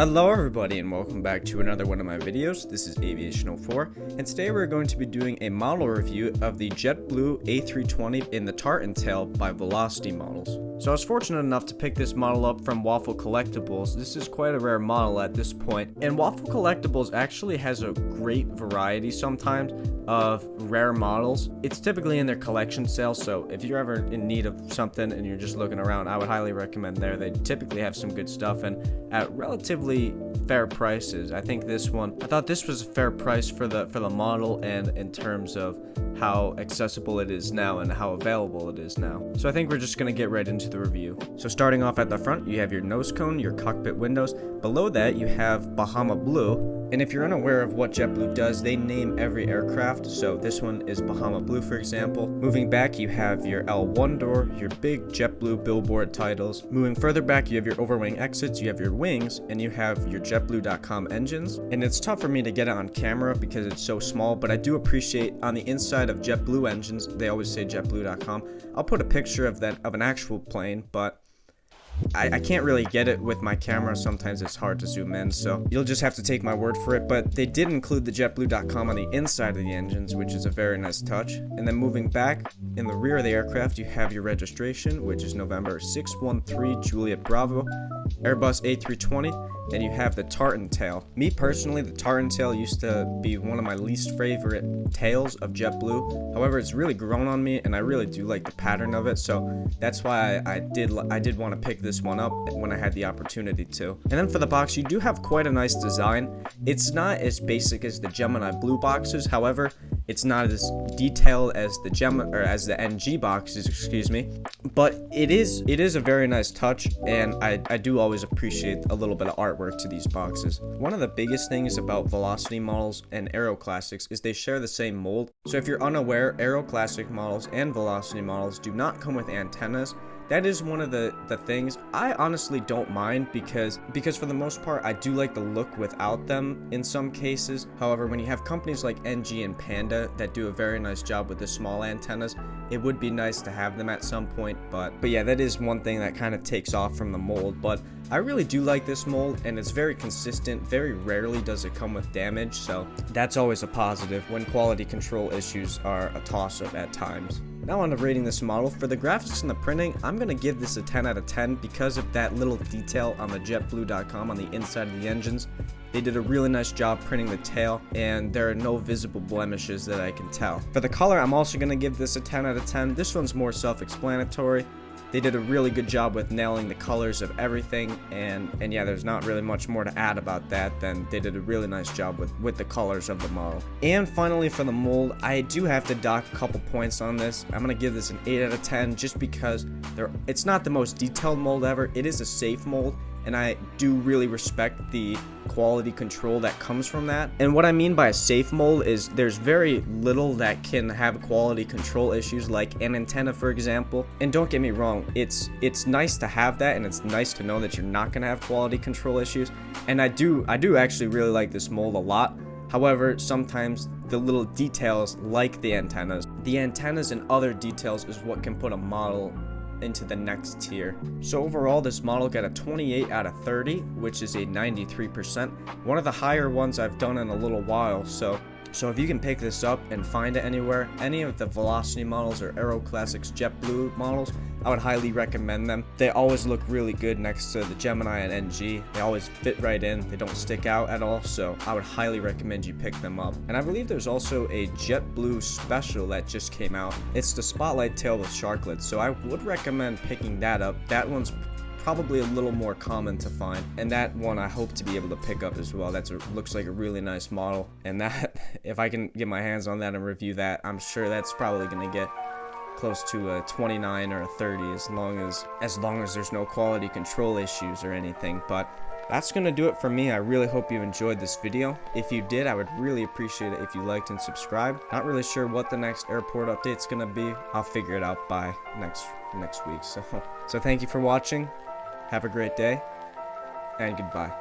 Hello everybody and welcome back to another one of my videos. This is Aviation 04 and today we're going to be doing a model review of the JetBlue A320 in the Tartan Tail by Velocity Models. So I was fortunate enough to pick this model up from Waffle Collectibles. This is quite a rare model at this point, and Waffle Collectibles actually has a great variety sometimes of rare models. It's typically in their collection sale, so if you're ever in need of something and you're just looking around, I would highly recommend there. They typically have some good stuff and at relatively fair prices. I thought this was a fair price for the model and in terms of how accessible it is now and how available it is now. So I think we're just going to get right into the review. So starting off at the front, you have your nose cone, your cockpit windows. Below that, you have Bahama Blue. And if you're unaware of what JetBlue does, they name every aircraft. So this one is Bahama Blue, for example. Moving back, you have your L1 door, your big JetBlue billboard titles. Moving further back, you have your overwing exits, you have your wings, and you have your JetBlue.com engines. And it's tough for me to get it on camera because it's so small, but I do appreciate on the inside of JetBlue engines, they always say JetBlue.com. I'll put a picture of an actual plane, but I can't really get it with my camera. Sometimes it's hard to zoom in, so you'll just have to take my word for it. But they did include the JetBlue.com on the inside of the engines, which is a very nice touch. And then moving back, in the rear of the aircraft, you have your registration, which is November 613 Juliet Bravo, Airbus A320, and you have the Tartan Tail. Me personally, the Tartan Tail used to be one of my least favorite tails of JetBlue. However, it's really grown on me, and I really do like the pattern of it, so that's why I did want to pick this one up when I had the opportunity to. And then for the box, you do have quite a nice design. It's not as basic as the Gemini Blue boxes, however, it's not as detailed as the NG boxes, excuse me. But it is a very nice touch, and I do always appreciate a little bit of artwork to these boxes. One of the biggest things about Velocity models and Aero Classics is they share the same mold. So if you're unaware, Aero Classic models and Velocity models do not come with antennas. That is one of the things I honestly don't mind because for the most part I do like the look without them in some cases. However, when you have companies like NG and Panda that do a very nice job with the small antennas, it would be nice to have them at some point, but yeah, that is one thing that kind of takes off from the mold. But I really do like this mold, and it's very consistent. Very rarely does it come with damage, so that's always a positive when quality control issues are a toss-up at times. Now on to rating this model. For the graphics and the printing, I'm going to give this a 10 out of 10 because of that little detail on the JetBlue.com on the inside of the engines. They did a really nice job printing the tail, and there are no visible blemishes that I can tell. For the color, I'm also going to give this a 10 out of 10. This one's more self-explanatory. They did a really good job with nailing the colors of everything, and yeah, there's not really much more to add about that than they did a really nice job with the colors of the model. And finally, for the mold, I do have to dock a couple points on this. I'm going to give this an 8 out of 10 just because it's not the most detailed mold ever. It is a safe mold, and I do really respect the quality control that comes from that. And what I mean by a safe mold is there's very little that can have quality control issues, like an antenna, for example. And don't get me wrong, it's nice to have that, and it's nice to know that you're not going to have quality control issues. And I do actually really like this mold a lot. However, sometimes the little details like the antennas and other details is what can put a model into the next tier. So overall, this model got a 28 out of 30, which is a 93%, one of the higher ones I've done in a little while. So if you can pick this up and find it anywhere, any of the Velocity models or Aero Classics JetBlue models, I would highly recommend them. They always look really good next to the Gemini and NG. They always fit right in. They don't stick out at all, so I would highly recommend you pick them up. And I believe there's also a JetBlue special that just came out. It's the Spotlight Tail with sharklets, so I would recommend picking that up. That one's probably a little more common to find, and that one I hope to be able to pick up as well. Looks like a really nice model, and that if I can get my hands on that and review that, I'm sure that's probably going to get close to a 29 or a 30 as long as there's no quality control issues or anything. But that's going to do it for me. I really hope you enjoyed this video. If you did, I would really appreciate it if you liked and subscribed. Not really sure what the next airport update's going to be. I'll figure it out by next week. So thank you for watching. Have a great day, and goodbye.